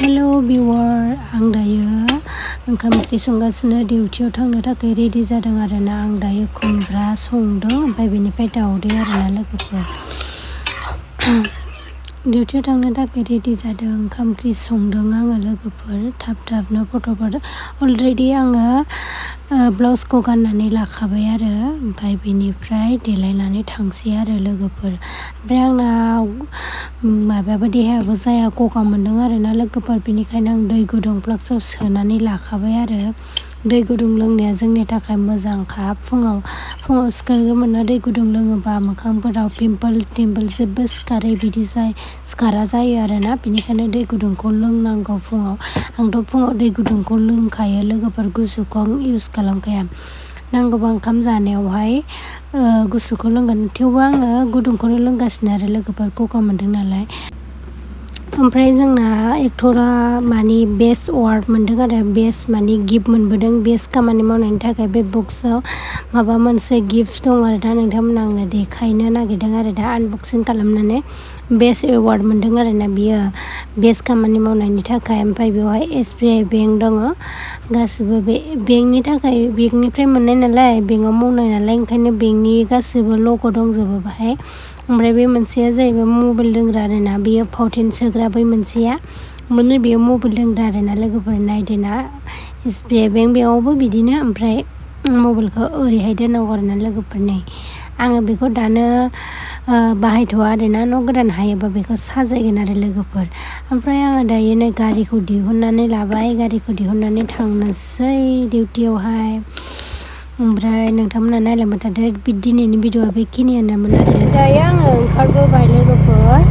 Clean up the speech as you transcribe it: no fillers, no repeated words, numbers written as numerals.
hello viewer आं दायो ओंखाम ओंख्रि संगासिनो डिउटियाव थांनो थाखाय रेडि जादों आरोना आं दायो खुमब्रा संदों ओमफ्राय बेनिफ्राय दाउदै आरोना लोगोफोर डिउटियाव थांनो थाखाय रेडि जादों ओंखाम ओंख्रि संदों आङो लोगोफोर थाबनो फट'फोर अलरेडि आङो ब्लाउसखौ गाननानै लाखाबाय आरो ओमफ्राय बेनिफ्राय देलायनानै थांसै आरो लोगोफोर ओमफ्राय आंना माबायाबो देहायाबो जाया गगा मोनदों आरोना लोगोफोर बेनिखायनो आं दै गुदुं फ्लाक्सआव सोनानै लाखाबाय आरो दै गुदुं लोंनाया जोंनि थाखाय मोजांखा फुङाव सिखारग्रोमोना दै गुदुं लोङोबा मोखांफोराव पिम्पल जेबो सिखारा जायो आरोना बेनिखायनो दै गुदुंखौ लोंनांगौ फुङाव आंथ' फुङाव दै गुदुंखौ लोंखायो लोगोफोर गुसुखौ आं इउज खालामखाया नांगौबा ओंखाम जानायावहाय गुसुखौ लोंगोन थेवबो आङो गुदुंखौनो लोंगासिनो आरो लोगोफोर गगा मोनदों नालाय ओमफ्राय जोंना एक्टरा मानि बेस्ट अवार्ड मोनदों आरो बेस्ट मानि गिफ्ट मोनबोदों बेस्ट खामानि मावनायनि थाखाय बे बक्सआव माबा मोनसे गिफ्ट दं आरो दा नोंथांमोना आंनो देखायनो नागिरदों आरो दा आनबक्सिं खालामनानै बेस्ट एवार्ड मोनदों आरोना बियो बेस्ट खामानि मावनायनि थाखाय ओमफ्राय बेवहाय SBI बेंक दङ गासिबो बे बेंकनिफ्राय मोननाय नालाय बेंकआव मावनाय नालाय ओंखायनो बेंकनि गासिबो लग' दंजोबो बाहाय ओमफ्राय बे मोनसेया जाहैबाय मबाइल दोनग्रा आरोना बेयो फावथेन सोग्रा बै मोनसेया माने बेयो मबाइल दोनग्रा आरोना लोगोफोर नायदोना SBI बेंकआवबो बिदिनो ओमफ्राय मबाइलखौ ओरैहाय दोननांगौ आरोना लोगोफोरनि आङो बेखौ दानो बाहायथ'वा आरोना न' गोदान हायोबा बेखौ साजायगोन आरो लोगोफोर ओमफ्राय आङो दायो नै गारिखौ दिहुननानै लाबाय गारिखौ दिहुननानै थांनोसै डिउटियावहाय ओमफ्राय नोंथांमोना नायलांबाय थादो दिनैनि भिडिअ'आ बेखिनियानोमोन आरो दायो आङो ओंखारबोबाय लोगोफोर